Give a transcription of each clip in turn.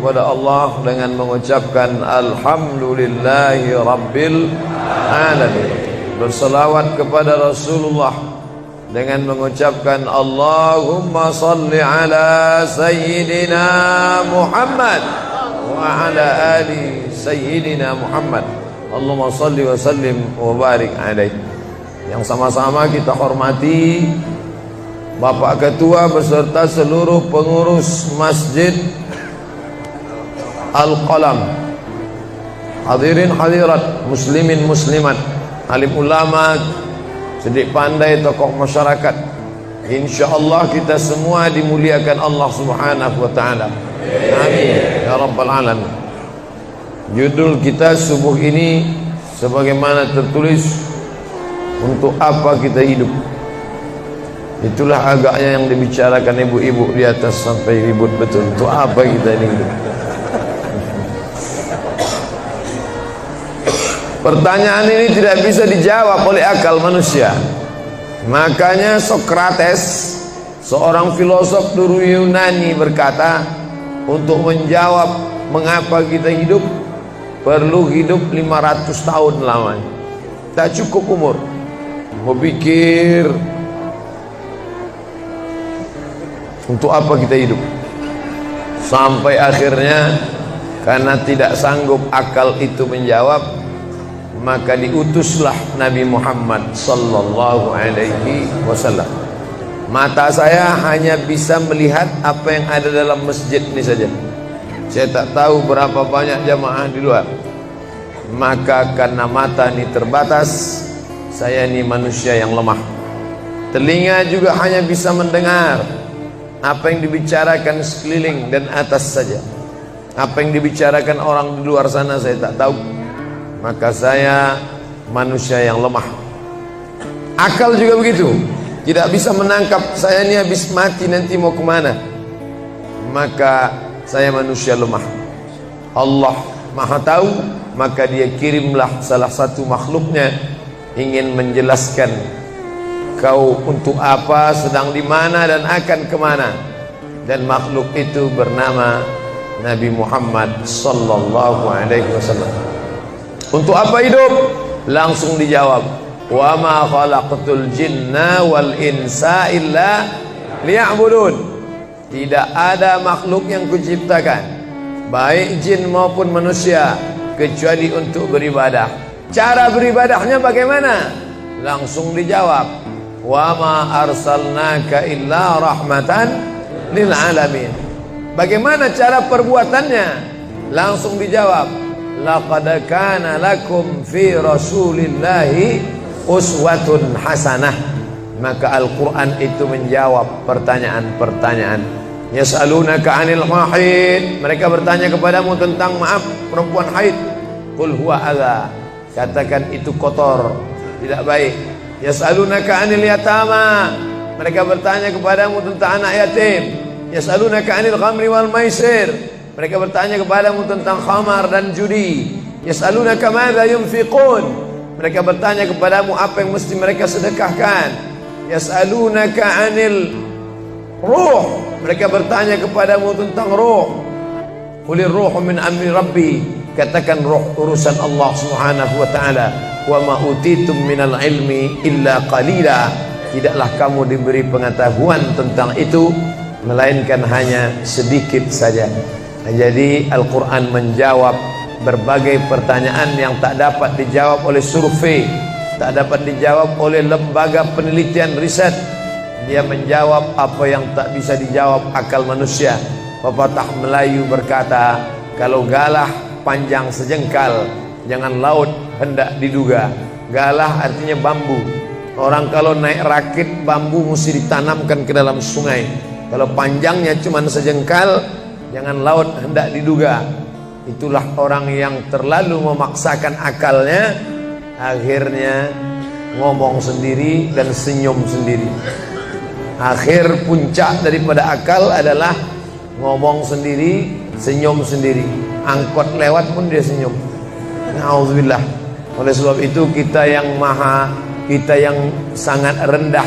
kepada Allah dengan mengucapkan Alhamdulillahi Rabbil Alamin. Berselawat kepada Rasulullah dengan mengucapkan Allahumma salli ala Sayyidina Muhammad wa ala ali Sayyidina Muhammad. Allahumma salli wa sallim wa barik alaih. Yang sama-sama kita hormati Bapak Ketua beserta seluruh pengurus Masjid Al-Qalam, hadirin hadirat, muslimin muslimat, alim ulama, sedik pandai, tokoh masyarakat. InsyaAllah kita semua dimuliakan Allah Subhanahu wa ta'ala. Amin ya rabbal alamin. Judul kita subuh ini sebagaimana tertulis, untuk apa kita hidup. Itulah agaknya yang dibicarakan ibu-ibu di atas sampai ribut betul. Untuk apa kita ini hidup? Pertanyaan ini tidak bisa dijawab oleh akal manusia. Makanya Sokrates, seorang filosof dulu Yunani, berkata, untuk menjawab mengapa kita hidup, perlu hidup 500 tahun lamanya. Tak cukup umur. Mau pikir untuk apa kita hidup. Sampai akhirnya karena tidak sanggup akal itu menjawab, maka diutuslah Nabi Muhammad sallallahu alaihi wasallam. Mata saya hanya bisa melihat apa yang ada dalam masjid ini saja. Saya tak tahu berapa banyak jamaah di luar. Maka karena mata ini terbatas, saya ini manusia yang lemah. Telinga juga hanya bisa mendengar apa yang dibicarakan sekeliling dan atas saja. Apa yang dibicarakan orang di luar sana saya tak tahu. Maka saya manusia yang lemah. Akal juga begitu, tidak bisa menangkap saya ini habis mati nanti mau kemana. Maka saya manusia lemah. Allah Maha tahu, maka dia kirimlah salah satu makhluknya ingin menjelaskan kau untuk apa, sedang di mana dan akan kemana. Dan makhluk itu bernama Nabi Muhammad sallallahu alaihi wasallam. Untuk apa hidup? Langsung dijawab, wa ma khalaqtul jinna wal insa illa liya'budun. Tidak ada makhluk yang kuciptakan, baik jin maupun manusia, kecuali untuk beribadah. Cara beribadahnya bagaimana? Langsung dijawab, wa ma arsalnaka illa rahmatan lil alamin. Bagaimana cara perbuatannya? Langsung dijawab, laqad kana lakum fi rasulillahi uswatun hasanah. Maka Al-Quran itu menjawab pertanyaan-pertanyaan. Yas'alunaka 'anil mahid, mereka bertanya kepadamu tentang perempuan haid. Qul huwa adza, katakan itu kotor, tidak baik. Yas'alunaka 'anil yatama, mereka bertanya kepadamu tentang anak yatim. Yas'alunaka 'anil khamri wal maisir, mereka bertanya kepadamu tentang khamar dan judi. Yas'alunaka madza yunfiqun, mereka bertanya kepadamu apa yang mesti mereka sedekahkan. Yas'alunaka 'anil ruh, mereka bertanya kepadamu tentang ruh. Qulir ruhu min amri rabbi, katakan ruh urusan Allah Subhanahu wa ta'ala. Wa ma utitum minal ilmi illa qalila, tidaklah kamu diberi pengetahuan tentang itu melainkan hanya sedikit saja. Jadi Al-Quran menjawab berbagai pertanyaan yang tak dapat dijawab oleh survei, tak dapat dijawab oleh lembaga penelitian riset. Dia menjawab apa yang tak bisa dijawab akal manusia. Pepatah Melayu berkata, kalau galah panjang sejengkal, jangan laut hendak diduga. Galah artinya bambu. Orang kalau naik rakit bambu mesti ditanamkan ke dalam sungai. Kalau panjangnya cuma sejengkal, jangan laut hendak diduga. Itulah orang yang terlalu memaksakan akalnya, akhirnya ngomong sendiri dan senyum sendiri. Akhir puncak daripada akal adalah ngomong sendiri, senyum sendiri. Angkot lewat pun dia senyum. Na'udzubillah. Oleh sebab itu kita yang sangat rendah,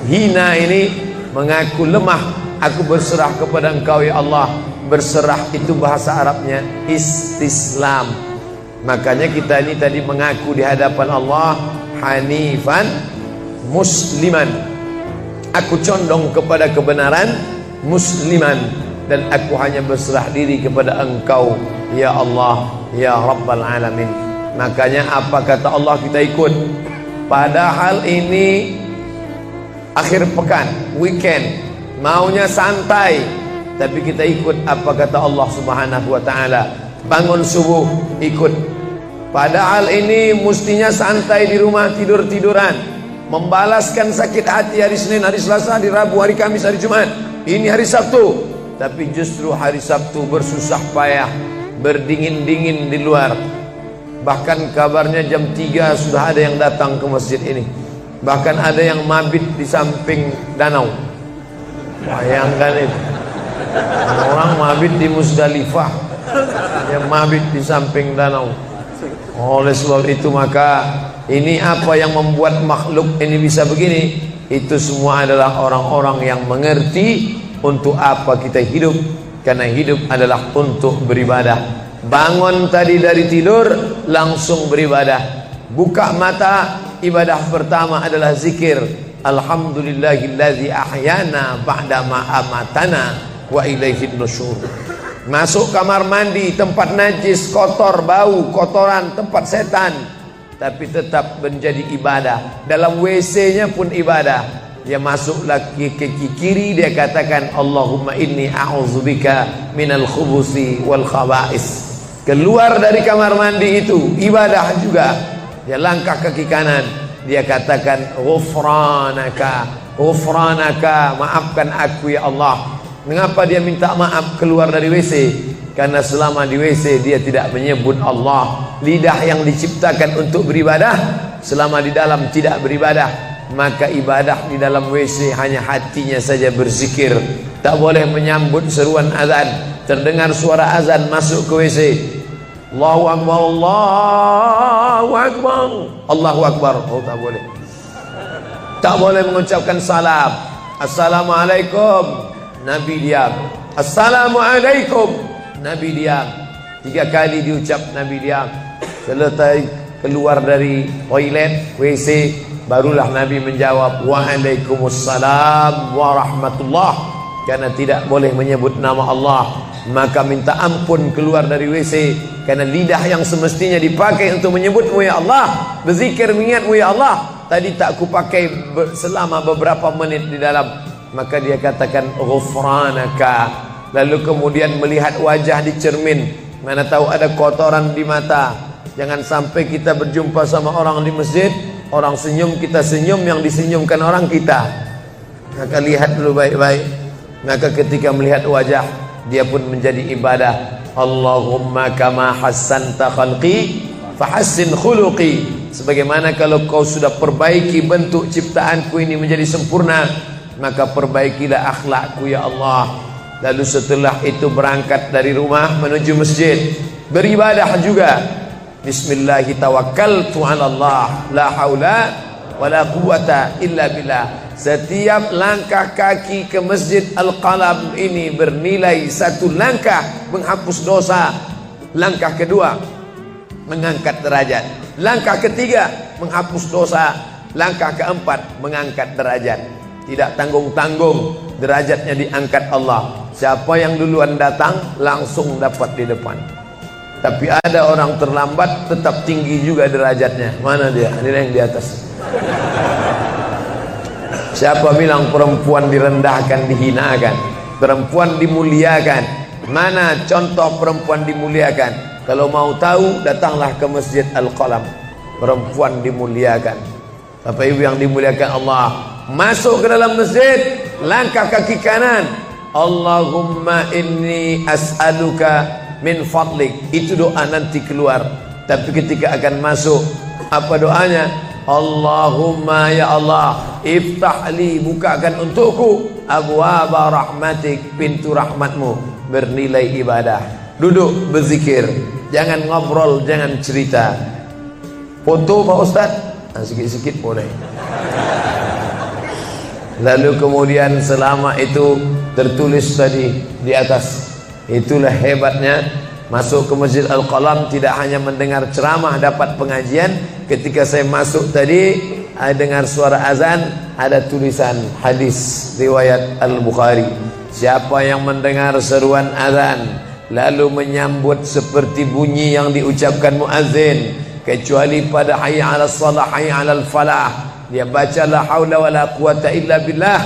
hina ini mengaku lemah. Aku berserah kepada Engkau ya Allah. Berserah itu bahasa Arabnya istislam. Makanya kita ini tadi mengaku di hadapan Allah hanifan musliman. Aku condong kepada kebenaran, musliman, dan aku hanya berserah diri kepada Engkau ya Allah ya Rabbal Alamin. Makanya apa kata Allah kita ikut. Padahal ini akhir pekan, weekend, maunya santai, tapi kita ikut apa kata Allah Subhanahu wa taala. Bangun subuh ikut. Padahal ini mestinya santai di rumah, tidur-tiduran, membalaskan sakit hati hari Senin, hari Selasa, hari Rabu, hari Kamis, hari Jumat. Ini hari Sabtu, tapi justru hari Sabtu bersusah payah, berdingin-dingin di luar. Bahkan kabarnya jam 3 sudah ada yang datang ke masjid ini. Bahkan ada yang mabit di samping danau. Bayangkan itu. Orang mabit di Musdalifah, yang mabit di samping danau. Oleh sebab itu maka ini apa yang membuat makhluk ini bisa begini? Itu semua adalah orang-orang yang mengerti untuk apa kita hidup. Karena hidup adalah untuk beribadah. Bangun tadi dari tidur langsung beribadah. Buka mata, ibadah pertama adalah zikir. Alhamdulillahillazi ahyana ba'dama amatana wa ilaihin nusyur. Masuk kamar mandi, tempat najis, kotor, bau, kotoran, tempat setan, tapi tetap menjadi ibadah. Dalam WC-nya pun ibadah. Dia masuk lagi ke kiri, dia katakan Allahumma inni a'udzubika minal khubusi wal khaba'is. Keluar dari kamar mandi itu ibadah juga. Dia langkah kaki kanan, dia katakan ghufranaka, ghufranaka, maafkan aku ya Allah. Mengapa dia minta maaf keluar dari WC? Karena selama di WC dia tidak menyebut Allah. Lidah yang diciptakan untuk beribadah, selama di dalam tidak beribadah, maka ibadah di dalam WC hanya hatinya saja berzikir. Tak boleh menyambut seruan azan. Terdengar suara azan masuk ke WC, Allahu Akbar, Allahu Akbar, Allahu Akbar. Oh, tak boleh. Tak boleh mengucapkan salam. Assalamualaikum, Nabi diam. Assalamualaikum, Nabi diam. 3 kali diucap, Nabi diam. Selesai keluar dari toilet, WC, barulah Nabi menjawab Waalaikumsalam warahmatullah. Karena tidak boleh menyebut nama Allah, maka minta ampun keluar dari WC. Karena lidah yang semestinya dipakai untuk menyebutmu ya Allah, berzikir mengingatmu ya Allah, tadi tak kupakai selama beberapa menit di dalam. Maka dia katakan ghufranaka. Lalu kemudian melihat wajah di cermin, mana tahu ada kotoran di mata. Jangan sampai kita berjumpa sama orang di masjid, orang senyum, kita senyum, yang disenyumkan orang kita. Maka lihat dulu baik-baik. Maka ketika melihat wajah, dia pun menjadi ibadah. Allahumma kama hassanta khalqi fahassin khuluqi. Sebagaimana kalau kau sudah perbaiki bentuk ciptaanku ini menjadi sempurna, maka perbaikilah akhlakku ya Allah. Lalu setelah itu berangkat dari rumah menuju masjid, beribadah juga. Bismillahi tawakkaltu ala Allah, la haula wala quwata illa billah. Setiap langkah kaki ke Masjid Al-Qalam ini bernilai 1 langkah menghapus dosa. Langkah kedua mengangkat derajat. Langkah ketiga menghapus dosa. Langkah keempat mengangkat derajat. Tidak tanggung-tanggung, derajatnya diangkat Allah. Siapa yang duluan datang langsung dapat di depan. Tapi ada orang terlambat tetap tinggi juga derajatnya. Mana dia? Ini yang di atas. Siapa bilang perempuan direndahkan, dihinakan? Perempuan dimuliakan. Mana contoh perempuan dimuliakan? Kalau mau tahu, datanglah ke Masjid Al-Qalam. Perempuan dimuliakan. Bapak Ibu yang dimuliakan Allah, masuk ke dalam masjid, langkah kaki kanan, Allahumma inni as'aluka min fadlik. Itu doa nanti keluar. Tapi ketika akan masuk, apa doanya? Allahumma ya Allah, iftahli, bukakan untukku abwaba rahmatik, pintu rahmatmu, bernilai ibadah. Duduk berzikir, jangan ngobrol, jangan cerita. Foto Pak Ustaz, sikit-sikit boleh. Lalu kemudian selama itu tertulis tadi di atas, Itulah hebatnya masuk ke Masjid Al-Qalam, tidak hanya mendengar ceramah, dapat pengajian. Ketika saya masuk tadi, dengar suara azan, ada tulisan hadis riwayat Al-Bukhari. Siapa yang mendengar seruan azan lalu menyambut seperti bunyi yang diucapkan muazzin, kecuali pada hayya 'alas shalah, hayya 'alal falah, dia baca la haula wala quwata illa billah,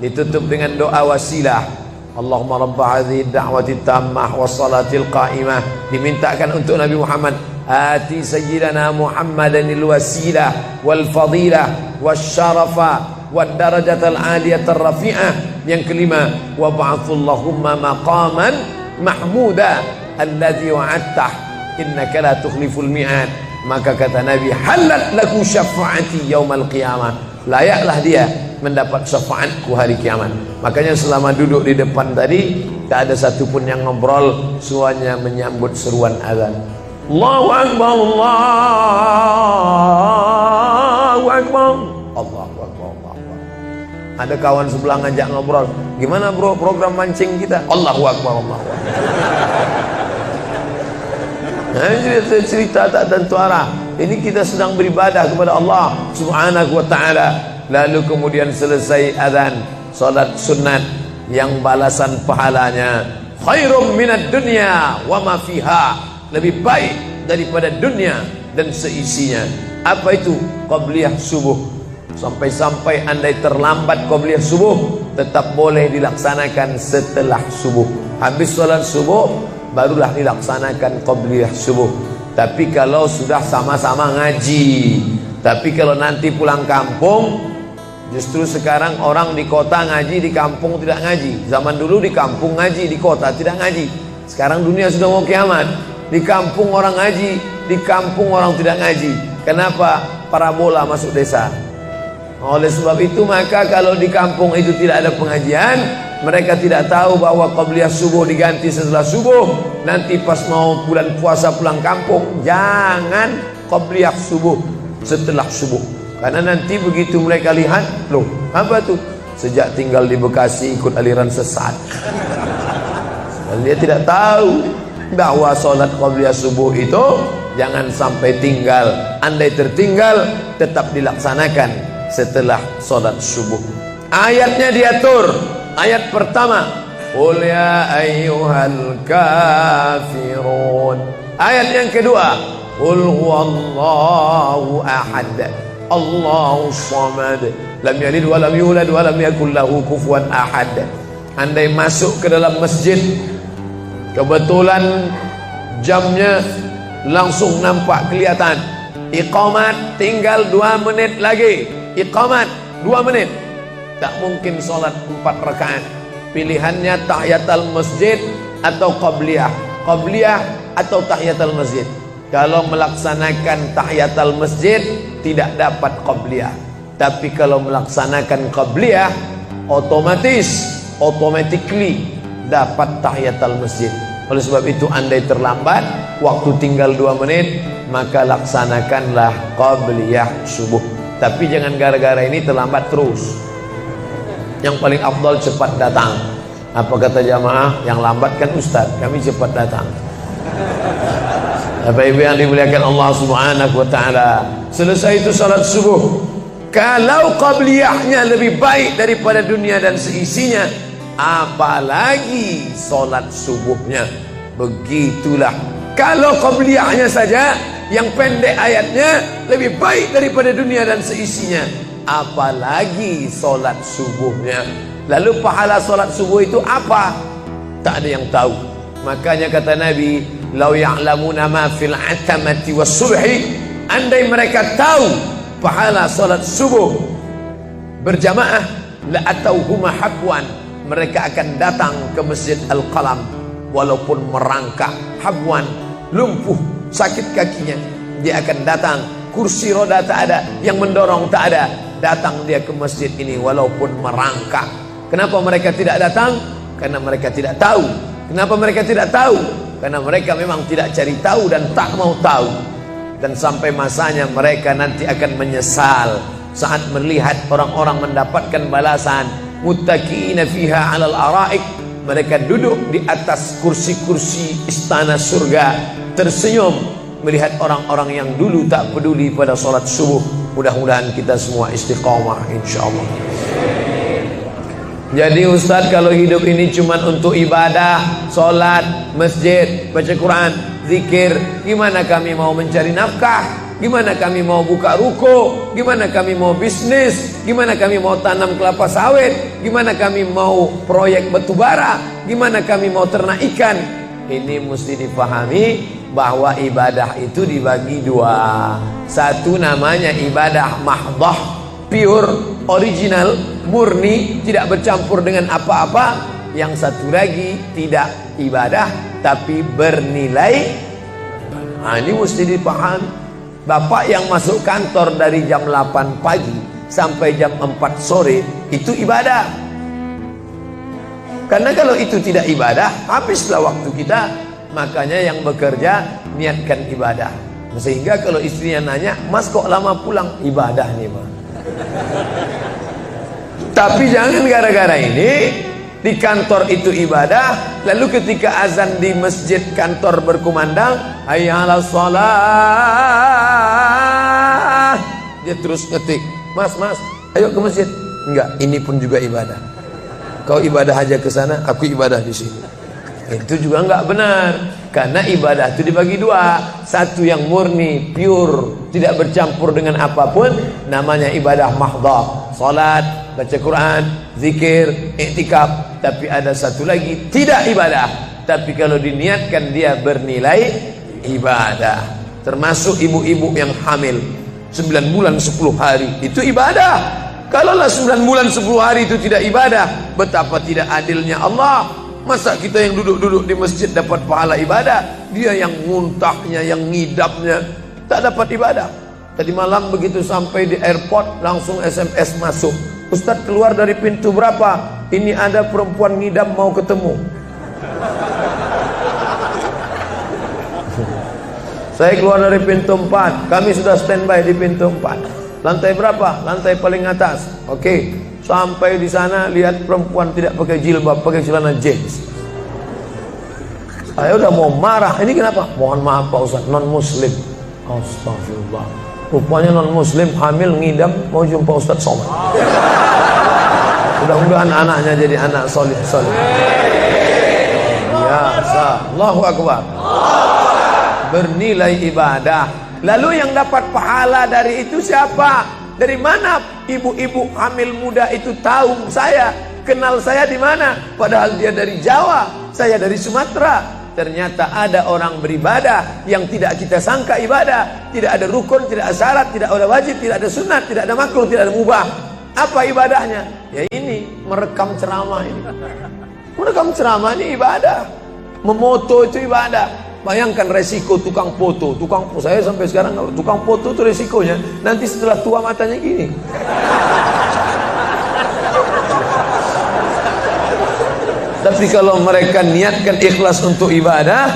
ditutup dengan doa wasilah. Allahumma rabba hadhihi da'wati tammah wassalatil qa'imah, dimintakan untuk Nabi Muhammad, ati sayyidana Muhammadanil wasilah wal fadilah wasyarafa wad darajatal aliyatar rafi'ah. Yang kelima, wa ba'athullahumma maqaman mahmuda alladhi wa'adtah innaka la tukhliful mi'ad. Maka kata Nabi, halat laku syafaati yaumal qiyamah, layaklah dia mendapat syafaatku hari kiamat. Makanya selama duduk di depan tadi, tak ada satupun yang ngobrol, semuanya menyambut seruan azan. Allahu Akbar, Allahu Akbar, Allahu Akbar, Allahu Akbar. Ada kawan sebelah ngajak ngobrol, gimana bro program mancing kita? Allahu Akbar, Allahu Akbar. Cerita tak tentu arah. Ini kita sedang beribadah kepada Allah Subhanahu wa ta'ala. Lalu kemudian selesai azan, salat sunat yang balasan pahalanya khairum minad dunya wa ma fiha, lebih baik daripada dunia dan seisinya. Apa itu? Qabliyah subuh. Sampai-sampai andai terlambat qabliyah subuh, tetap boleh dilaksanakan setelah subuh. Habis salat subuh barulah dilaksanakan qabliyah subuh. Tapi kalau sudah sama-sama ngaji, tapi kalau nanti pulang kampung, justru sekarang orang di kota ngaji, di kampung tidak ngaji. Zaman dulu di kampung ngaji, di kota tidak ngaji. Sekarang dunia sudah mau kiamat. Di kampung orang ngaji, di kampung orang tidak ngaji. Kenapa? Parabola masuk desa. Oleh sebab itu, maka kalau di kampung itu tidak ada pengajian, mereka tidak tahu bahwa qabliyah subuh diganti setelah subuh. Nanti pas mau bulan puasa pulang kampung, jangan qabliyah subuh setelah subuh. Karena nanti begitu mereka lihat, loh apa tuh? Sejak tinggal di Bekasi ikut aliran sesat. Dan dia tidak tahu bahwa sholat qabliyah subuh itu jangan sampai tinggal. Andai tertinggal, tetap dilaksanakan setelah sholat subuh. Ayatnya diatur. Ayat pertama, qul ya ayyuhal kafirun. Ayat yang kedua, qul huwallahu ahad, Allahus samad, lam yalid wa lam yulad wa lam yakul lahu kufuwan ahad. Andai masuk ke dalam masjid, kebetulan jamnya langsung nampak kelihatan, iqamat tinggal 2 menit lagi, iqamat 2 menit, tak mungkin sholat 4 rakaat. Pilihannya tahiyatul masjid atau qabliyah, qabliyah atau tahiyatul masjid. Kalau melaksanakan tahiyatul masjid tidak dapat qabliyah, tapi kalau melaksanakan qabliyah automatically dapat tahiyatul masjid. Oleh sebab itu, andai terlambat, waktu tinggal 2 menit, maka laksanakanlah qabliyah subuh. Tapi jangan gara-gara ini terlambat terus. Yang paling afdal cepat datang. Apa kata jamaah? Yang lambat kan ustaz, kami cepat datang. Bapak ibu yang dimuliakan Allah Subhanahu wa ta'ala, selesai itu salat subuh. Kalau qabliyahnya lebih baik daripada dunia dan seisinya, apalagi salat subuhnya. Begitulah. Kalau qabliyahnya saja yang pendek ayatnya lebih baik daripada dunia dan seisinya, apalagi solat subuhnya. Lalu pahala solat subuh itu apa? Tak ada yang tahu. Makanya kata Nabi, lau ya'lamuna ma fil atamati was subhi, andai mereka tahu pahala solat subuh berjamaah, la atauhuma habwan, mereka akan datang ke Masjid Al-Qalam walaupun merangkak. Habwan, lumpuh, sakit kakinya, dia akan datang. Kursi roda tak ada, yang mendorong tak ada, datang dia ke masjid ini walaupun merangkak. Kenapa mereka tidak datang? Karena mereka tidak tahu. Kenapa mereka tidak tahu? Karena mereka memang tidak cari tahu dan tak mau tahu. Dan sampai masanya mereka nanti akan menyesal saat melihat orang-orang mendapatkan balasan muttaqiina fiha 'alal araik, Mereka duduk di atas kursi-kursi istana surga, tersenyum melihat orang-orang yang dulu tak peduli pada sholat subuh. Mudah-mudahan kita semua istiqamah insyaallah. Jadi Ustadz, kalau hidup ini cuma untuk ibadah, sholat, masjid, baca Quran, zikir, gimana kami mau mencari nafkah? Gimana kami mau buka ruko? Gimana kami mau bisnis? Gimana kami mau tanam kelapa sawit? Gimana kami mau proyek batu bara? Gimana kami mau ternak ikan? Ini mesti dipahami bahwa ibadah itu dibagi dua. Satu namanya ibadah mahdhah, pure, original, murni, tidak bercampur dengan apa-apa. Yang satu lagi tidak ibadah tapi bernilai. Nah, ini mesti dipahami. Bapak yang masuk kantor dari jam 8 pagi sampai jam 4 sore itu ibadah. Karena kalau itu tidak ibadah, habislah waktu kita. Makanya yang bekerja niatkan ibadah. Sehingga kalau istrinya nanya, "Mas kok lama pulang?" Ibadah nih, Mas. Tapi jangan gara-gara ini di kantor itu ibadah, lalu ketika azan di masjid kantor berkumandang, hayya 'alas shalah, dia terus ngetik, "Mas, ayo ke masjid." Enggak, ini pun juga ibadah. Kau ibadah aja ke sana, aku ibadah di sini. Itu juga enggak benar. Karena ibadah itu dibagi dua. Satu yang murni, pure, tidak bercampur dengan apapun, namanya ibadah mahdhah. Salat, baca Quran, zikir, iktikaf. Tapi ada satu lagi tidak ibadah, tapi kalau diniatkan dia bernilai ibadah. Termasuk ibu-ibu yang hamil 9 bulan 10 hari itu ibadah. Kalaulah 9 bulan 10 hari itu tidak ibadah, betapa tidak adilnya Allah. Masa kita yang duduk-duduk di masjid dapat pahala ibadah, dia yang muntahnya, yang ngidapnya tak dapat ibadah. Tadi malam begitu sampai di airport langsung SMS masuk, "Ustadz, keluar dari pintu berapa? Ini ada perempuan ngidam mau ketemu." Saya keluar dari pintu 4, kami sudah standby di pintu 4. Lantai berapa? Lantai paling atas. Oke, sampai di sana lihat perempuan tidak pakai jilbab, pakai celana jeans. Saya udah mau marah. Ini kenapa? "Mohon maaf Pak Ustadz, non muslim." Astagfirullah. Rupanya non muslim hamil ngidam mau jumpa Ustadz Somad. Mudah-mudahan anaknya jadi anak solid. Ya, Allahu Akbar. Bernilai ibadah. Lalu yang dapat pahala dari itu siapa? Dari mana ibu-ibu hamil muda itu tahu saya? Kenal saya di mana? Padahal dia dari Jawa, saya dari Sumatera. Ternyata ada orang beribadah yang tidak kita sangka ibadah. Tidak ada rukun, tidak ada syarat, tidak ada wajib, tidak ada sunat, tidak ada makruh, tidak ada mubah. Apa ibadahnya? Ya ini, merekam ceramah ini. Merekam ceramah ini ibadah. Memoto itu ibadah. Bayangkan resiko tukang foto. Saya sampai sekarang tukang foto itu resikonya nanti setelah tua matanya gini. Tapi kalau mereka niatkan ikhlas untuk ibadah,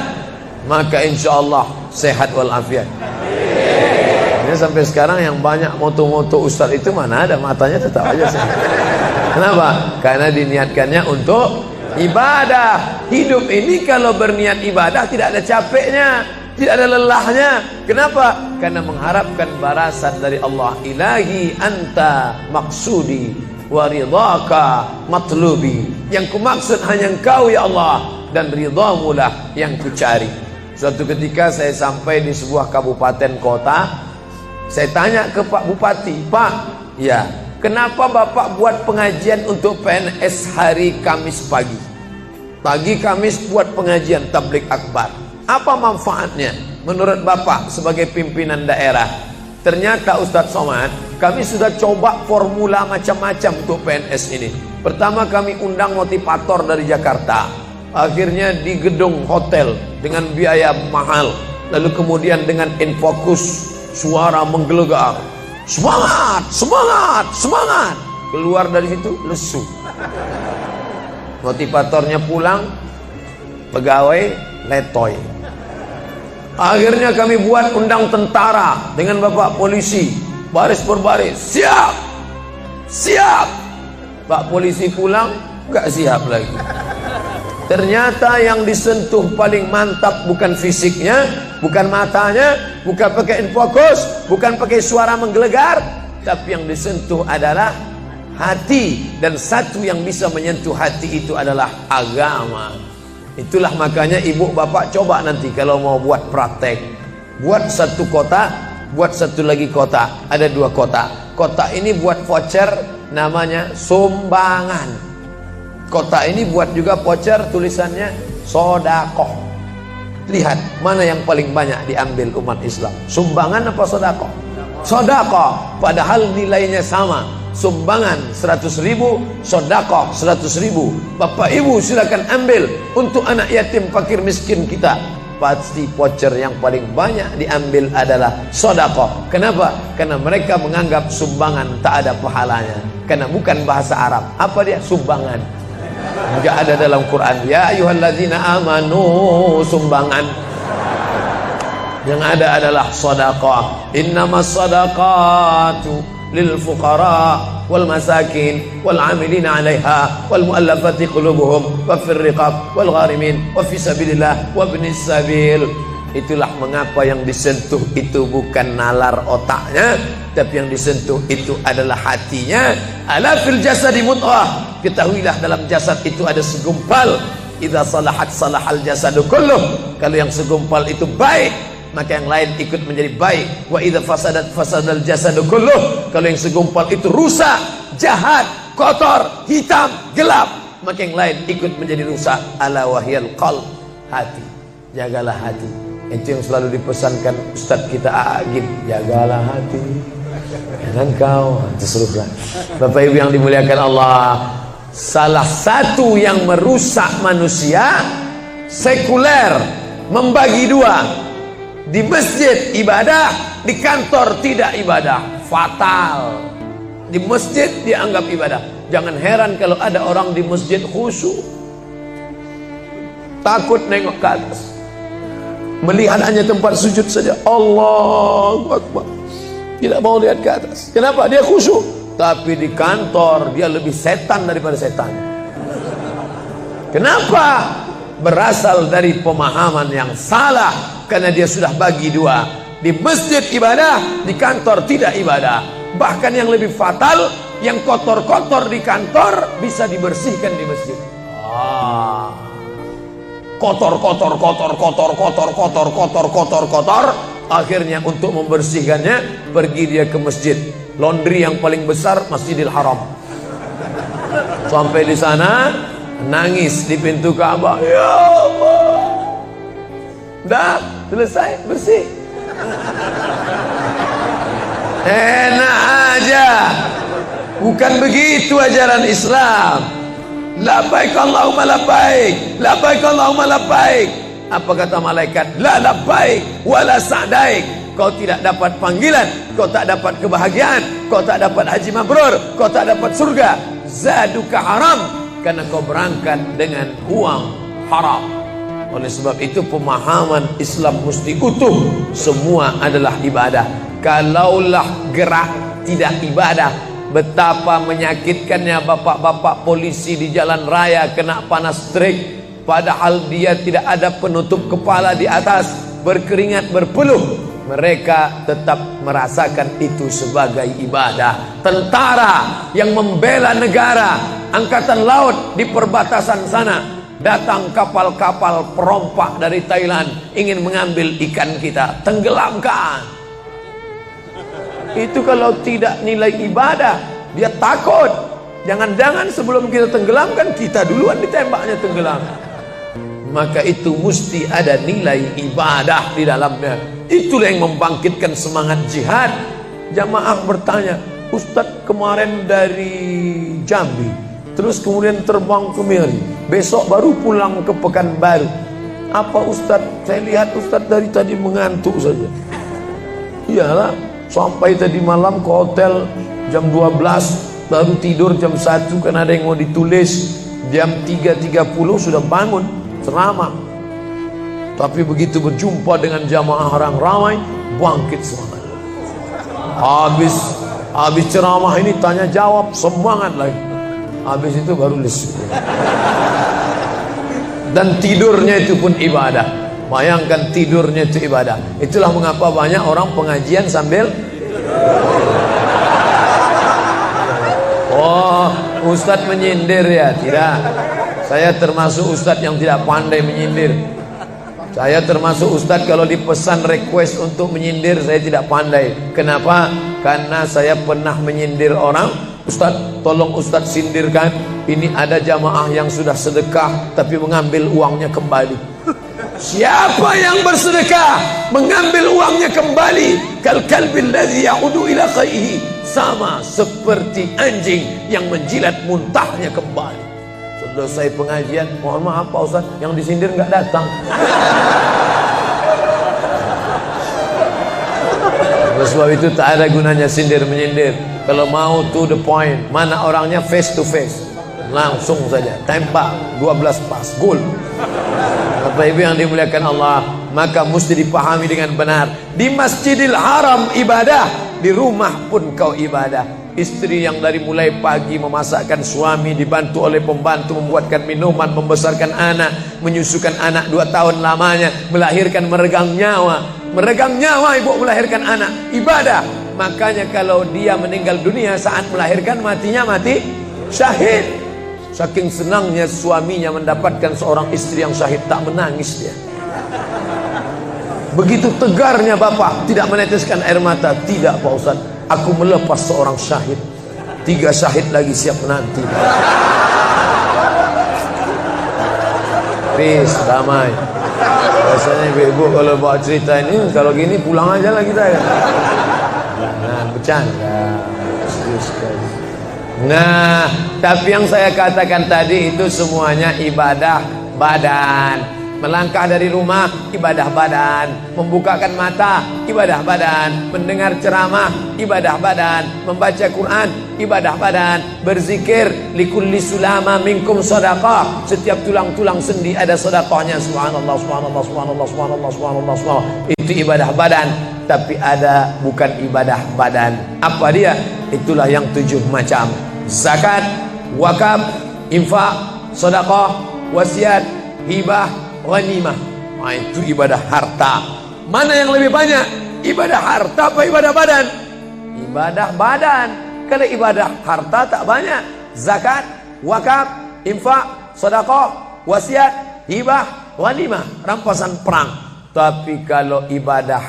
maka insya Allah sehat walafiat. Ini sampai sekarang yang banyak moto-moto ustaz itu mana ada matanya tetap aja sehat. Kenapa? Karena diniatkannya untuk ibadah. Hidup ini kalau berniat ibadah tidak ada capeknya, tidak ada lelahnya. Kenapa? Karena mengharapkan balasan dari Allah. Ilahi anta maksudi wa ridhaka matlubi. Yang kumaksud hanya Engkau ya Allah, dan ridhamu lah yang kucari. Suatu ketika saya sampai di sebuah kabupaten kota, saya tanya ke Pak Bupati, "Pak, ya, kenapa Bapak buat pengajian untuk PNS hari Kamis pagi? Pagi Kamis buat pengajian tabligh akbar. Apa manfaatnya menurut Bapak sebagai pimpinan daerah?" Ternyata Ustadz Somad, kami sudah coba formula macam-macam untuk PNS ini. Pertama kami undang motivator dari Jakarta. Akhirnya di gedung hotel dengan biaya mahal. Lalu kemudian dengan infokus, suara menggelegar. Semangat, semangat, semangat. Keluar dari situ lesu. Motivatornya pulang, pegawai letoy. Akhirnya kami buat undang tentara dengan bapak polisi, baris per baris, siap, siap. Pak polisi pulang, gak siap lagi. Ternyata yang disentuh paling mantap bukan fisiknya, bukan matanya, bukan pakai infocus, bukan pakai suara menggelegar, tapi yang disentuh adalah hati. Dan satu yang bisa menyentuh hati itu adalah agama. Itulah makanya ibu bapak coba nanti kalau mau buat praktek, buat satu kotak, buat satu lagi kotak, ada dua kotak. Kotak ini buat voucher namanya sumbangan. Kotak ini buat juga voucher tulisannya sodakoh. Lihat mana yang paling banyak diambil umat Islam, sumbangan apa sodakoh? Sodakoh, padahal nilainya sama. Sumbangan 100.000, sodakoh 100.000. Bapak ibu silakan ambil untuk anak yatim fakir miskin kita. Pasti voucher yang paling banyak diambil adalah sodakoh. Kenapa? Karena mereka menganggap sumbangan tak ada pahalanya, karena bukan bahasa Arab. Apa dia? Sumbangan. Enggak ada dalam Quran. Ya ayyuhalladzina amanu, sumbangan. Yang ada adalah sedekah. Innamas shadaqatu lil fuqara wal masakin wal 'amilina 'alaiha wal mu'allafati qulubuhum wa fir riqab wal gharimin wa fi sabilillah wa ibnis sabil. Itulah mengapa yang disentuh itu bukan nalar otaknya, tapi yang disentuh itu adalah hatinya. Ala fil jasadi mudghah. Ketahuilah dalam jasad itu ada segumpal. Idza salahat salahal jasadu kulluh. Kalau yang segumpal itu baik, maka yang lain ikut menjadi baik. Wa idza fasadat fasadal jasadu kulluh. Kalau yang segumpal itu rusak, jahat, kotor, hitam, gelap, maka yang lain ikut menjadi rusak. Ala wahyal qalb, hati. Jagalah hati. Itu yang selalu dipesankan Ustadz kita Agib, jagalah hati dan kau terserah. Bapak ibu yang dimuliakan Allah, salah satu yang merusak manusia sekuler, membagi dua. Di masjid ibadah, di kantor tidak ibadah, fatal. Di masjid dianggap ibadah. Jangan heran kalau ada orang di masjid khusyuk, takut nengok ke atas, melihat hanya tempat sujud saja. Allahu Akbar, tidak mau lihat ke atas. Kenapa? Dia khusyuk. Tapi di kantor dia lebih setan daripada setan. Kenapa? Berasal dari pemahaman yang salah. Karena dia sudah bagi dua. Di masjid ibadah, di kantor tidak ibadah. Bahkan yang lebih fatal, yang kotor-kotor di kantor bisa dibersihkan di masjid. Kotor. Akhirnya untuk membersihkannya pergi dia ke masjid. Laundry yang paling besar Masjidil Haram. Sampai di sana nangis di pintu Ka'bah. Ya Allah, dah selesai bersih. Enak aja. Bukan begitu ajaran Islam. Labbaik Allahumma labbaik, labbaik Allahumma labbaik. Apa kata malaikat? La labbaik wala sa'daik. Kau tidak dapat panggilan, kau tak dapat kebahagiaan, kau tak dapat haji mabrur, kau tak dapat surga. Zaduka haram, karena kau berangkat dengan uang haram. Oleh sebab itu pemahaman Islam mesti utuh. Semua adalah ibadah. Kalaulah gerak tidak ibadah, betapa menyakitkannya bapak-bapak polisi di jalan raya kena panas terik, padahal dia tidak ada penutup kepala di atas, berkeringat berpeluh. Mereka tetap merasakan itu sebagai ibadah. Tentara yang membela negara, angkatan laut di perbatasan sana, datang kapal-kapal perompak dari Thailand ingin mengambil ikan kita, tenggelamkan. Itu kalau tidak nilai ibadah, dia takut. Jangan-jangan sebelum kita tenggelamkan, kita duluan ditembaknya tenggelam. Maka itu mesti ada nilai ibadah di dalamnya. Itulah yang membangkitkan semangat jihad. Jamaah bertanya, Ustadz kemarin dari Jambi, terus kemudian terbang ke Miri, besok baru pulang ke Pekanbaru. Apa Ustadz? Saya lihat Ustadz dari tadi mengantuk saja. Iyalah, sampai tadi malam ke hotel jam 12, baru tidur jam 1 karena ada yang mau ditulis. Jam 3.30 sudah bangun ceramah. Tapi begitu berjumpa dengan jamaah orang ramai, bangkit semangat. Habis ceramah ini tanya jawab, semangat lagi. Habis itu baru lesu. Dan tidurnya itu pun ibadah. Bayangkan, tidurnya itu ibadah. Itulah mengapa banyak orang pengajian sambil oh, ustadz menyindir ya? Tidak. Saya termasuk ustadz yang tidak pandai menyindir. Saya termasuk ustadz kalau dipesan request untuk menyindir, saya tidak pandai. Kenapa? Karena saya pernah menyindir orang. Ustadz, tolong ustadz sindirkan, ini ada jamaah yang sudah sedekah tapi mengambil uangnya kembali. Siapa yang bersedekah mengambil uangnya kembali, kal kalbil ladzi ya'udu ila qaihi, sama seperti anjing yang menjilat muntahnya kembali. Selesai pengajian, mohon maaf Pak Ustaz, yang disindir nggak datang. Oleh sebab itu tak ada gunanya sindir menyindir. Kalau mau to the point, mana orangnya face to face, langsung saja tembak 12 pas, gol. Bapak Ibu yang dimuliakan Allah, maka mesti dipahami dengan benar. Di Masjidil Haram ibadah, di rumah pun kau ibadah. Istri yang dari mulai pagi memasakkan suami, dibantu oleh pembantu, membuatkan minuman, membesarkan anak, menyusukan anak 2 tahun lamanya, melahirkan, meregang nyawa ibu melahirkan anak, ibadah. Makanya kalau dia meninggal dunia saat melahirkan, matinya mati syahid. Saking senangnya suaminya mendapatkan seorang istri yang syahid, tak menangis dia. Begitu tegarnya bapak, tidak meneteskan air mata. Tidak Pak Ustaz, aku melepas seorang syahid, 3 syahid lagi siap nanti. Peace, damai. Biasanya ibu-ibu kalau bawa cerita ini, kalau gini pulang aja lah kita ya. Nah, bercanda. Nah, tapi yang saya katakan tadi itu semuanya ibadah badan. Melangkah dari rumah, ibadah badan. Membukakan mata, ibadah badan. Mendengar ceramah, ibadah badan. Membaca Quran, ibadah badan. Berzikir, likulli sulama minkum sadaqah. Setiap tulang-tulang sendi ada sedekahnya. Subhanallah, subhanallah, subhanallah, subhanallah, subhanallah, subhanallah. Itu ibadah badan. Tapi ada bukan ibadah badan. Apa dia? Itulah yang 7 macam. Zakat, wakaf, infak, sedekah, wasiat, hibah, ghanimah. Nah, itu ibadah harta. Mana yang lebih banyak? Ibadah harta apa ibadah badan? Ibadah badan. Kalau ibadah harta tak banyak. Zakat, wakaf, infak, sedekah, wasiat, hibah, ghanimah, rampasan perang. Tapi kalau ibadah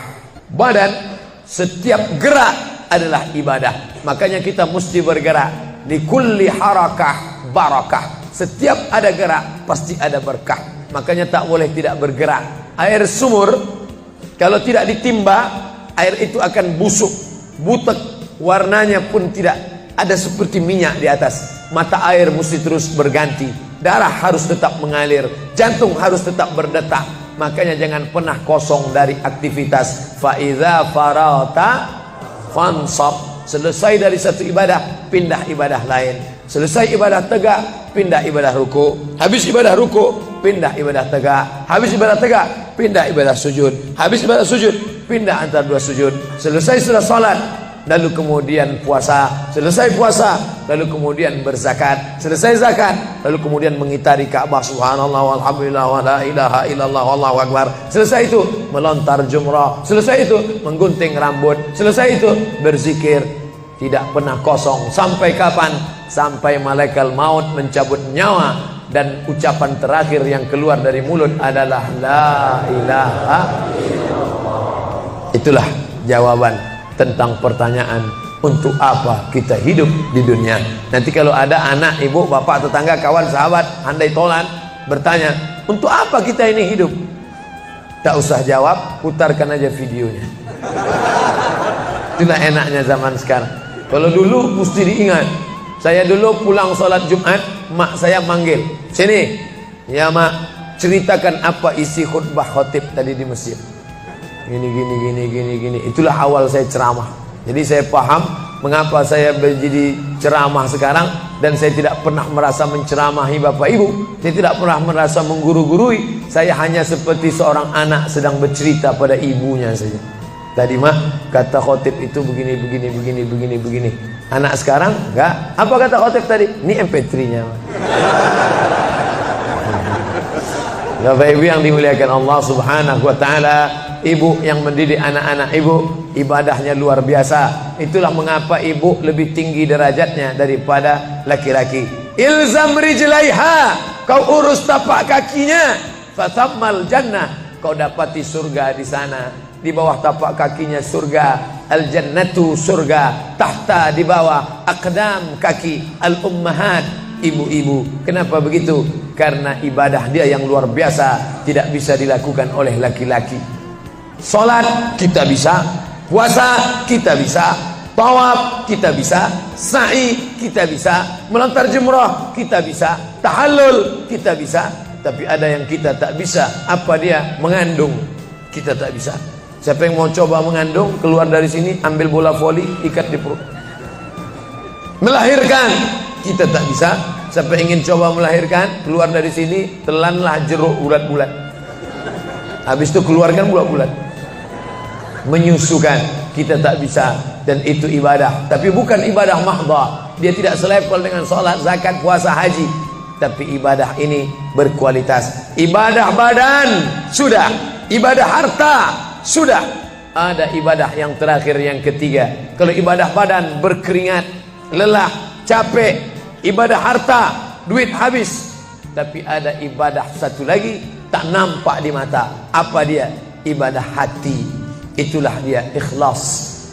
badan, setiap gerak adalah ibadah. Makanya kita mesti bergerak. Di kulli harakah barakah. Setiap ada gerak pasti ada berkah. Makanya tak boleh tidak bergerak. Air sumur kalau tidak ditimba, air itu akan busuk, butek, warnanya pun tidak ada seperti minyak di atas. Mata air mesti terus berganti. Darah harus tetap mengalir, jantung harus tetap berdetak. Makanya jangan pernah kosong dari aktivitas. Fa idza farata fansab. Selesai dari satu ibadah, pindah ibadah lain. Selesai ibadah tegak, pindah ibadah ruku. Habis ibadah ruku, pindah ibadah tegak. Habis ibadah tegak, pindah ibadah sujud. Habis ibadah sujud, pindah antara 2 sujud. Selesai sudah salat, lalu kemudian puasa. Selesai puasa, lalu kemudian berzakat. Selesai zakat, lalu kemudian mengitari Ka'bah. Subhanallah walhamdulillah wa la ilaha illallah wallahu akbar. Selesai itu melontar jumrah. Selesai itu menggunting rambut. Selesai itu berzikir. Tidak pernah kosong. Sampai kapan? Sampai malaikat maut mencabut nyawa dan ucapan terakhir yang keluar dari mulut adalah la ilaha illallah. Itulah jawaban tentang pertanyaan untuk apa kita hidup di dunia. Nanti kalau ada anak, ibu, bapak, tetangga, kawan, sahabat, handai tolan bertanya, untuk apa kita ini hidup? Tak usah jawab, putarkan aja videonya. Itulah enaknya zaman sekarang. Kalau dulu mesti diingat. Saya dulu pulang sholat Jumat, mak saya manggil, sini ya mak, ceritakan apa isi khutbah khotib tadi di masjid. Gini. Itulah awal saya ceramah. Jadi saya paham mengapa saya menjadi ceramah sekarang. Dan saya tidak pernah merasa menceramahi bapak ibu. Saya tidak pernah merasa mengguru-gurui. Saya hanya seperti seorang anak sedang bercerita pada ibunya saja. Tadi mah kata khotib itu begini. Anak sekarang enggak. Apa kata khotib tadi? Ini MP3-nya. Bapak Ibu yang dimuliakan Allah Subhanahu wa taala, ibu yang mendidik anak-anak ibu, ibadahnya luar biasa. Itulah mengapa ibu lebih tinggi derajatnya daripada laki-laki. Ilzam rijlaiha, kau urus tapak kakinya, fathammal jannah, kau dapati surga di sana. Di bawah tapak kakinya surga, al jannatu surga, tahta di bawah aqdam kaki al ummahat, ibu-ibu. Kenapa begitu? Karena ibadah dia yang luar biasa, tidak bisa dilakukan oleh laki-laki. Salat kita bisa, puasa kita bisa, tawaf kita bisa, sa'i kita bisa, melontar jumrah kita bisa, tahallul kita bisa. Tapi ada yang kita tak bisa. Apa dia? Mengandung. Kita tak bisa. Siapa yang mau coba mengandung, keluar dari sini, ambil bola voli, ikat di perut. Melahirkan kita tak bisa. Siapa ingin coba melahirkan, keluar dari sini, telanlah jeruk bulat-bulat. Habis itu keluarkan bulat-bulat. Menyusukan kita tak bisa, dan itu ibadah. Tapi bukan ibadah mahdhah. Dia tidak selevel dengan sholat, zakat, puasa, haji. Tapi ibadah ini berkualitas. Ibadah badan sudah, ibadah harta sudah. Ada ibadah yang terakhir, yang ketiga. Kalau ibadah badan berkeringat, lelah, capek. Ibadah harta, duit habis. Tapi ada ibadah satu lagi, tak nampak di mata. Apa dia? Ibadah hati. Itulah dia ikhlas.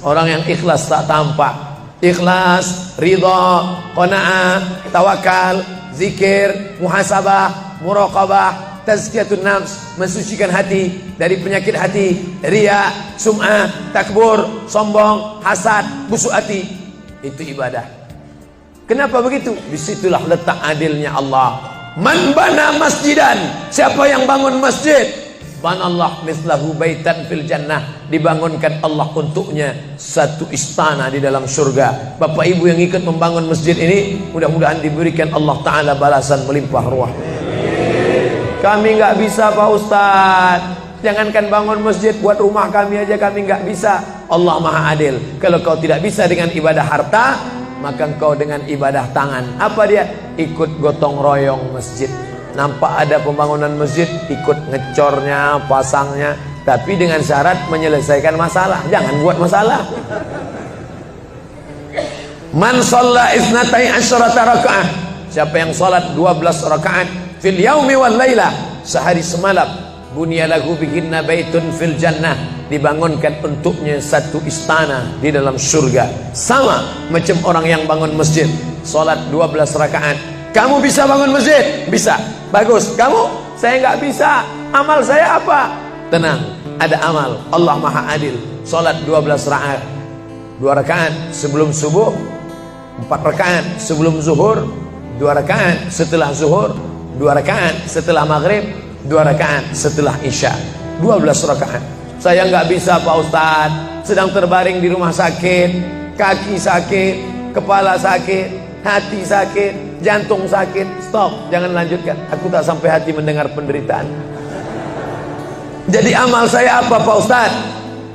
Orang yang ikhlas tak tampak. Ikhlas, ridha, qanaah, tawakal, zikir, muhasabah, muraqabah, tazkiyatun nafs, mensucikan hati dari penyakit hati, riya, sum'ah, takbur, sombong, hasad, busuk hati. Itu ibadah. Kenapa begitu? Disitulah letak adilnya Allah. Man bana masjidan, siapa yang bangun masjid, banallah mislahu baitan fil jannah, dibangunkan Allah untuknya satu istana di dalam surga. Bapak Ibu yang ikut membangun masjid ini, mudah-mudahan diberikan Allah Ta'ala balasan melimpah ruah. Kami nggak bisa Pak Ustadz, jangankan bangun masjid, buat rumah kami aja kami nggak bisa. Allah Maha Adil. Kalau kau tidak bisa dengan ibadah harta, maka engkau dengan ibadah tangan. Apa dia? Ikut gotong royong masjid. Nampak ada pembangunan masjid, ikut ngecornya, pasangnya, tapi dengan syarat menyelesaikan masalah. Jangan buat masalah. Man shalla isnatai asyarata rakaat, siapa yang salat 12 rakaat fil yaumi wal lailah, sehari semalam, bunyalahu bihinna baitun fil jannah, dibangunkan untuknya satu istana di dalam surga. Sama macam orang yang bangun masjid, salat 12 rakaat. Kamu bisa bangun masjid? Bisa. Bagus. Kamu? Saya nggak bisa. Amal saya apa? Tenang, ada amal. Allah Maha Adil. Salat 12 rakaat. 2 rakaat sebelum subuh, 4 rakaat sebelum zuhur, 2 rakaat setelah zuhur, 2 rakaat setelah maghrib, 2 rakaat setelah isya. 12 rakaat. Saya nggak bisa Pak Ustadz, sedang terbaring di rumah sakit, kaki sakit, kepala sakit, hati sakit, jantung sakit. Stop, jangan lanjutkan. Aku tak sampai hati mendengar penderitaan. Jadi amal saya apa Pak Ustadz?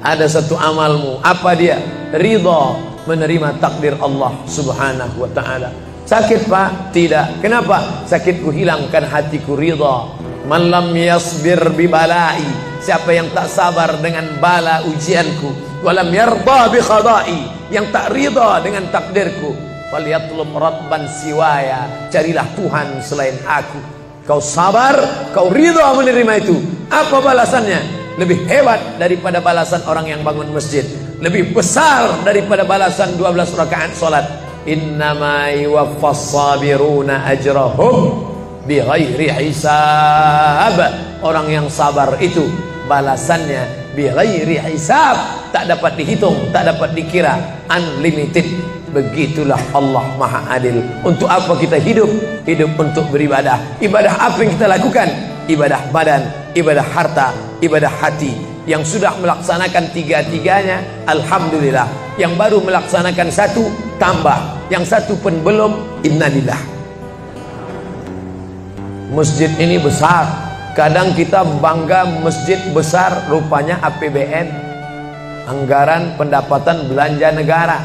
Ada satu amalmu. Apa dia? Ridha, menerima takdir Allah Subhanahu wa ta'ala. Sakit Pak? Tidak. Kenapa? Sakitku hilangkan hatiku ridha. Man lam yasbir bi balai, siapa yang tak sabar dengan bala ujianku, walam yarda bi qada'i, yang tak ridha dengan takdirku, falyatlub rabban siwaya, carilah Tuhan selain aku. Kau sabar, kau ridha menerima itu. Apa balasannya? Lebih hebat daripada balasan orang yang bangun masjid, lebih besar daripada balasan 12 rakaat salat. Innama yuwaffas sabiruna ajrahum bighairi hisab. Orang yang sabar itu balasannya bighairi hisab, tak dapat dihitung, tak dapat dikira, unlimited. Begitulah Allah Maha Adil. Untuk apa kita hidup? Hidup untuk beribadah. Ibadah apa yang kita lakukan? Ibadah badan, ibadah harta, ibadah hati. Yang sudah melaksanakan tiga-tiganya, alhamdulillah. Yang baru melaksanakan satu, tambah. Yang satu pun belum, innalillah. Masjid ini besar. Kadang kita bangga masjid besar, rupanya APBN, anggaran pendapatan belanja negara.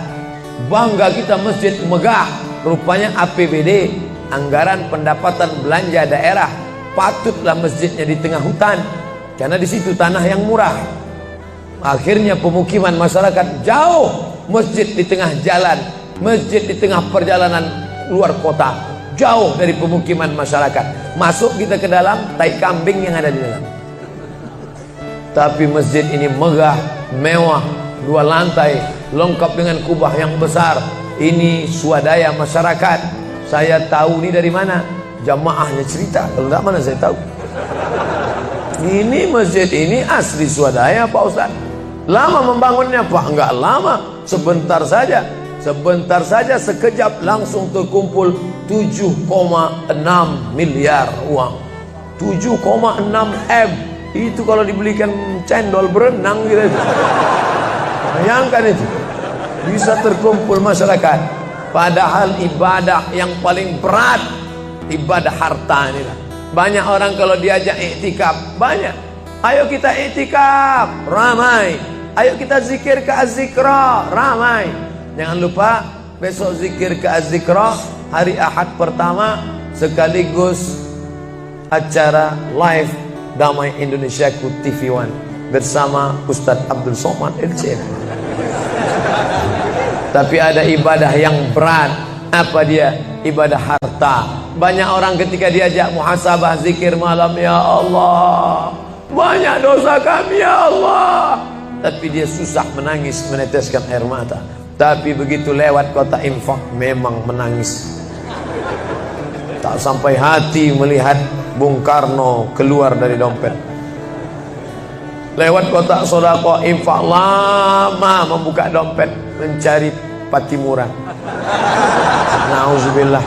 Bangga kita masjid megah, rupanya APBD, anggaran pendapatan belanja daerah. patutlah masjidnya di tengah hutan, karena di situ tanah yang murah. Akhirnya pemukiman masyarakat jauh, masjid di tengah jalan, masjid di tengah perjalanan luar kota, jauh dari pemukiman masyarakat. Masuk kita ke dalam, tai kambing yang ada di dalam. Tapi masjid ini megah, mewah, 2 lantai, lengkap dengan kubah yang besar. Ini swadaya masyarakat. Saya tahu ini dari mana? Jamaahnya cerita. Kalau tidak, mana saya tahu. Ini masjid ini asli swadaya Pak Ustaz. Lama membangunnya Pak? Enggak lama, sebentar saja. Sebentar saja, sekejap langsung terkumpul 7,6 miliar uang. 7,6 M. Itu kalau dibelikan cendol berenang gitu. Bayangkan itu. Bisa terkumpul masyarakat. Padahal ibadah yang paling berat, ibadah harta ini lah. Banyak orang kalau diajak iktikaf, banyak. Ayo kita iktikaf, ramai. Ayo kita zikir ke Az-Zikra, ramai. Jangan lupa besok zikir ke Az-Zikra hari Ahad pertama, sekaligus acara live Damai Indonesiaku TV One bersama Ustadz Abdul Somad LC. Tapi ada ibadah yang berat. Apa dia? Ibadah harta. Banyak orang ketika diajak muhasabah zikir malam, ya Allah, banyak dosa kami ya Allah, tapi dia susah menangis, meneteskan air mata. Tapi begitu lewat kota infak, memang menangis. Tak sampai hati melihat Bung Karno keluar dari dompet. Lewat kotak sodako infak, lama membuka dompet mencari Patimura. Nauzubillah.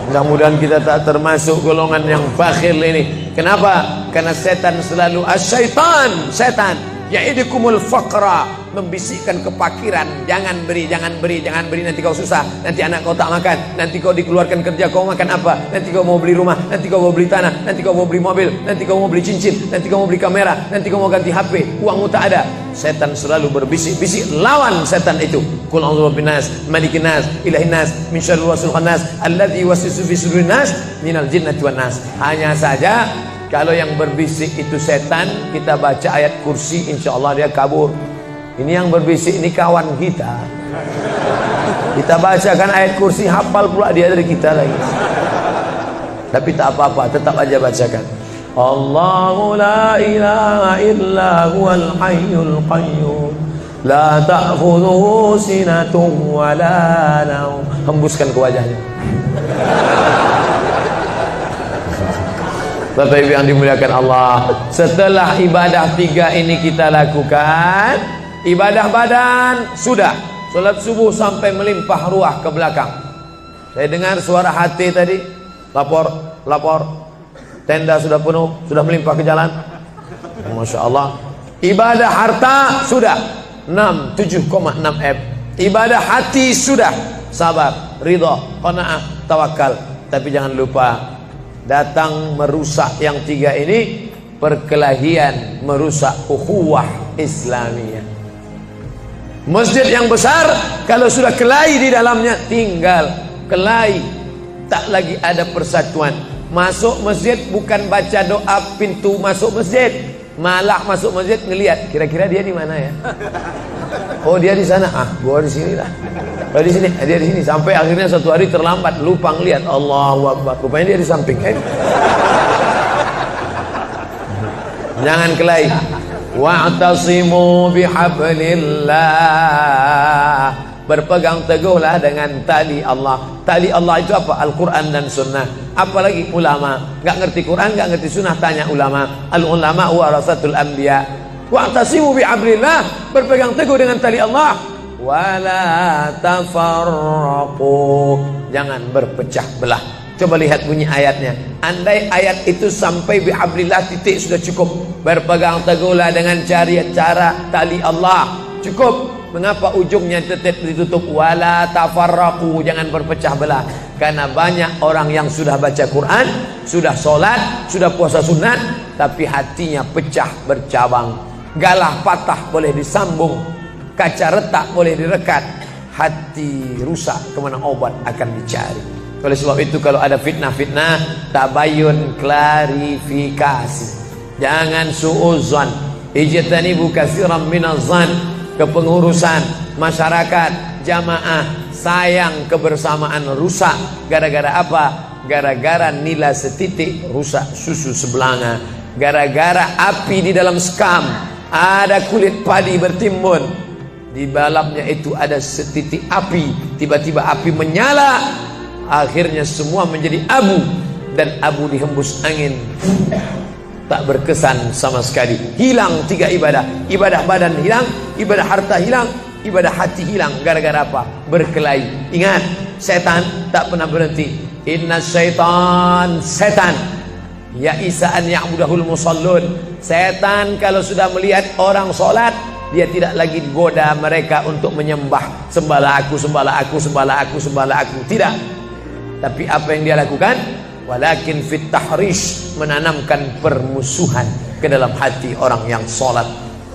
Mudah-mudahan kita tak termasuk golongan yang bakhil ini. Kenapa? Karena setan selalu asyaitan, setan ya'idukumul faqra, membisikkan kepakiran. Jangan beri, jangan beri, jangan beri, nanti kau susah, nanti anak kau tak makan, nanti kau dikeluarkan kerja, kau makan apa, nanti kau mau beli rumah, nanti kau mau beli tanah, nanti kau mau beli mobil, nanti kau mau beli cincin, nanti kau mau beli kamera, nanti kau mau ganti HP, uangmu tak ada. Setan selalu berbisik-bisik. Lawan setan itu. Qul a'udzu birabbin nas, malikin nas, ilahin nas, min syarril waswasil khannas, alladzi yuwaswisu fi sudurin nas, minal jinnati wan nas. Hanya saja kalau yang berbisik itu setan, kita baca ayat kursi, insya Allah dia kabur. Ini yang berbisik ini kawan kita. Kita bacakan ayat kursi, hafal pula dia dari kita lagi. Tapi tak apa-apa, tetap aja bacakan. Allahu la ilaha illa huwal hayyul qayyum, la ta'khudhuhu sinatun wa la naum. Hembuskan ke wajahnya. Bapak Ibu yang dimuliakan Allah, setelah ibadah 3 ini kita lakukan, ibadah badan sudah, sholat subuh sampai melimpah ruah ke belakang. Saya dengar suara hati tadi, lapor, tenda sudah penuh, sudah melimpah ke jalan. Masya Allah. Ibadah harta sudah 7,6 M. Ibadah hati sudah, sabar, ridha, qanaah, tawakal. Tapi jangan lupa, datang merusak yang 3 ini, perkelahian, merusak ukhuwah Islamiyah. Masjid yang besar, kalau sudah kelahi di dalamnya, tinggal kelahi, tak lagi ada persatuan. Masuk masjid bukan baca doa pintu masuk masjid, malah masuk masjid ngelihat kira-kira dia di mana ya. Oh dia di sana, gua di sini lah. Oh di sini, dia di sini. Sampai akhirnya suatu hari terlambat, lupa ngelihat. Allahu Akbar, rupanya dia di samping. Jangan kelahi. Wa'tasimu bihablillah, berpegang teguhlah dengan tali Allah. Tali Allah itu apa? Al-Quran dan Sunnah. Apalagi ulama, nggak ngerti Quran, nggak ngerti Sunnah, tanya ulama. Al-ulama warasatul anbiya. Wa'tasimu bihablillah, berpegang teguh dengan tali Allah. Wala tafarraqu, jangan berpecah belah. Coba lihat bunyi ayatnya. Andai ayat itu sampai bihablillah titik sudah cukup. Berpegang teguhlah dengan cara tali Allah, cukup. Mengapa ujungnya tetap ditutup? Wala tafarraqu, jangan berpecah belah. Karena banyak orang yang sudah baca Quran, sudah sholat, sudah puasa sunat, tapi hatinya pecah bercabang. Galah patah boleh disambung, kaca retak boleh direkat, hati rusak kemana obat akan dicari. Oleh sebab itu kalau ada fitnah-fitnah, tabayun, klarifikasi. Jangan suudzon. Ijtanibu katsiran minaz-zan. Kepengurusan masyarakat, jamaah, sayang kebersamaan rusak. Gara-gara apa? Gara-gara nila setitik rusak susu sebelanga. Gara-gara api di dalam sekam, ada kulit padi bertimbun, di dalamnya itu ada setitik api, tiba-tiba api menyala, akhirnya semua menjadi abu, dan abu dihembus angin, tak berkesan sama sekali. Hilang 3 ibadah. Ibadah badan hilang, ibadah harta hilang, ibadah hati hilang. Gara-gara apa? Berkelahi. Ingat, setan tak pernah berhenti. Inna syaitan, setan ya isa an ya'budahul musallun. Setan kalau sudah melihat orang sholat, dia tidak lagi goda mereka untuk menyembah, sembahlah aku, sembahlah aku, sembahlah aku, sembahlah aku. Tidak. Tapi apa yang dia lakukan? Walakin fit tahrish, menanamkan permusuhan ke dalam hati orang yang sholat.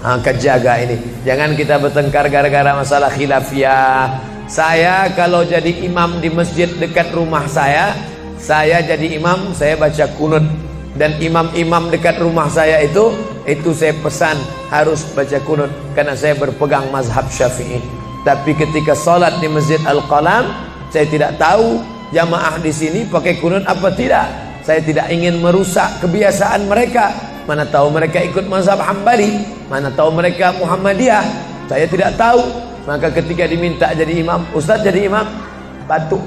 Angkat jaga ini. Jangan kita bertengkar gara-gara masalah khilafiyah. Saya kalau jadi imam di masjid dekat rumah saya jadi imam, saya baca kunut. Dan imam-imam dekat rumah saya itu saya pesan harus baca kunut, karena saya berpegang mazhab Syafi'i. Tapi ketika sholat di Masjid Al-Qalam, saya tidak tahu jamaah di sini pakai kunut apa tidak. Saya tidak ingin merusak kebiasaan mereka. Mana tahu mereka ikut mazhab Hambali, mana tahu mereka Muhammadiyah, saya tidak tahu. Maka ketika diminta jadi imam, Ustaz jadi imam, batuk.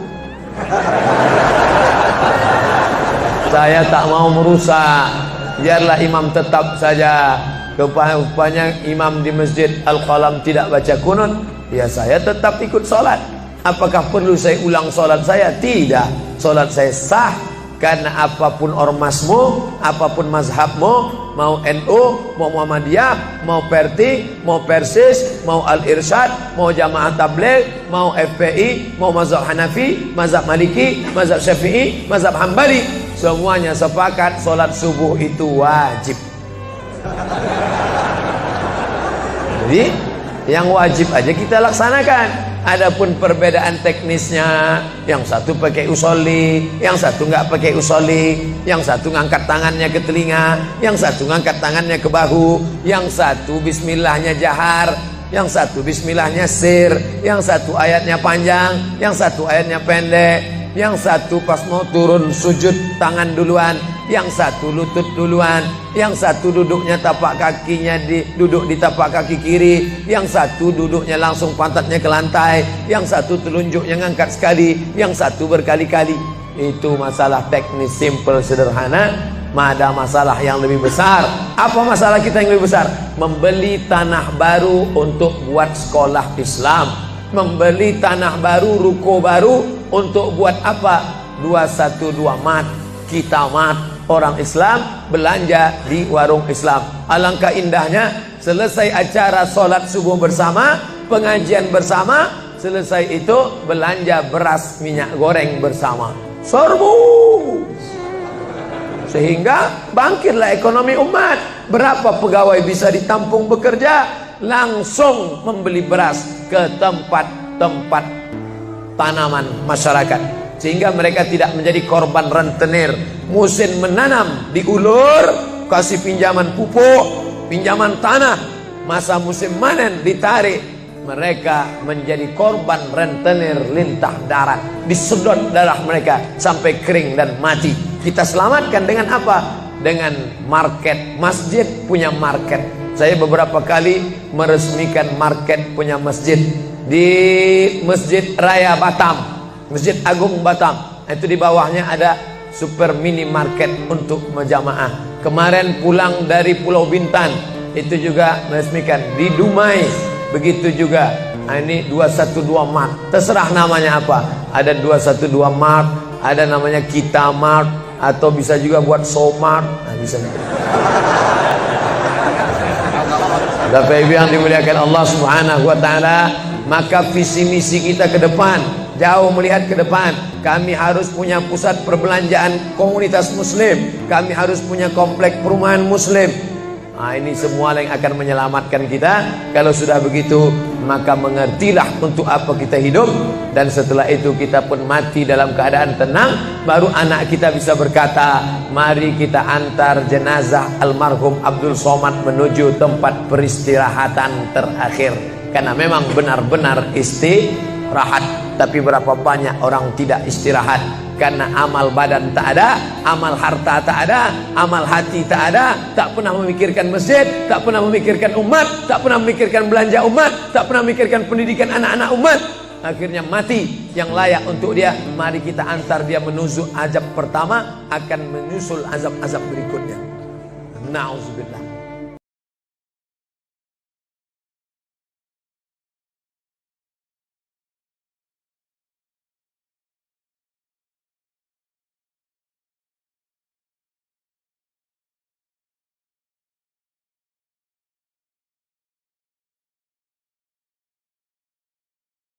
Saya tak mau merusak, biarlah imam tetap saja. Rupanya imam di Masjid Al-Qalam tidak baca kunut, ya saya tetap ikut sholat. Apakah perlu saya ulang sholat saya? Tidak, sholat saya sah. Karena apapun ormasmu, apapun mazhabmu, mau NU, mau Muhammadiyah, mau Perti, mau Persis, mau Al-Irsyad, mau Jamaah Tabligh, mau FPI, mau mazhab Hanafi, mazhab Maliki, mazhab Syafi'i, mazhab Hambali, semuanya sepakat sholat subuh itu wajib. Jadi yang wajib aja kita laksanakan. Adapun perbedaan teknisnya, yang satu pakai usolli, yang satu nggak pakai usolli, yang satu ngangkat tangannya ke telinga, yang satu ngangkat tangannya ke bahu, yang satu bismillahnya jahar, yang satu bismillahnya sir, yang satu ayatnya panjang, yang satu ayatnya pendek, yang satu pas mau turun sujud tangan duluan, yang satu lutut duluan, yang satu duduknya tapak kakinya duduk di tapak kaki kiri, yang satu duduknya langsung pantatnya ke lantai, yang satu telunjuknya ngangkat sekali, yang satu berkali-kali. Itu masalah teknis simple sederhana. Ada masalah yang lebih besar. Apa masalah kita yang lebih besar? Membeli tanah baru untuk buat sekolah Islam, membeli tanah baru, ruko baru untuk buat apa? 212 mat, kita mat, orang Islam belanja di warung Islam. Alangkah indahnya, selesai acara sholat subuh bersama, pengajian bersama, selesai itu belanja beras minyak goreng bersama, serbu, sehingga bangkitlah ekonomi umat. Berapa pegawai bisa ditampung bekerja, langsung membeli beras ke tempat-tempat tanaman masyarakat, sehingga mereka tidak menjadi korban rentenir. Musim menanam diulur, kasih pinjaman pupuk, pinjaman tanah. Masa musim panen ditarik, mereka menjadi korban rentenir lintah darat, disedot darah mereka sampai kering dan mati. Kita selamatkan dengan apa? Dengan market. Masjid punya market. Saya beberapa kali meresmikan market punya masjid di Masjid Raya Batam, Masjid Agung Batam. Itu di bawahnya ada super mini market untuk jamaah. Kemarin pulang dari Pulau Bintan, itu juga meresmikan di Dumai. Begitu juga. Nah, ini 212 Mart. Terserah namanya apa. Ada 212 Mart, ada namanya Kita Mart, atau bisa juga buat Somart. Nah, bisa. Bapak Ibu yang dimuliakan Allah Subhanahu wa taala, maka visi misi kita ke depan, jauh melihat ke depan. Kami harus punya pusat perbelanjaan komunitas muslim, kami harus punya komplek perumahan muslim. Nah, ini semua yang akan menyelamatkan kita. Kalau sudah begitu, maka mengertilah untuk apa kita hidup, dan setelah itu kita pun mati dalam keadaan tenang. Baru anak kita bisa berkata, mari kita antar jenazah almarhum Abdul Somad menuju tempat peristirahatan terakhir, karena memang benar-benar istirahat. Tapi berapa banyak orang tidak istirahat karena amal badan tak ada, amal harta tak ada, amal hati tak ada, tak pernah memikirkan masjid, tak pernah memikirkan umat, tak pernah memikirkan belanja umat, tak pernah memikirkan pendidikan anak-anak umat. Akhirnya mati yang layak untuk dia. Mari kita antar dia menuju azab pertama, akan menyusul azab-azab berikutnya. Na'udzubillah.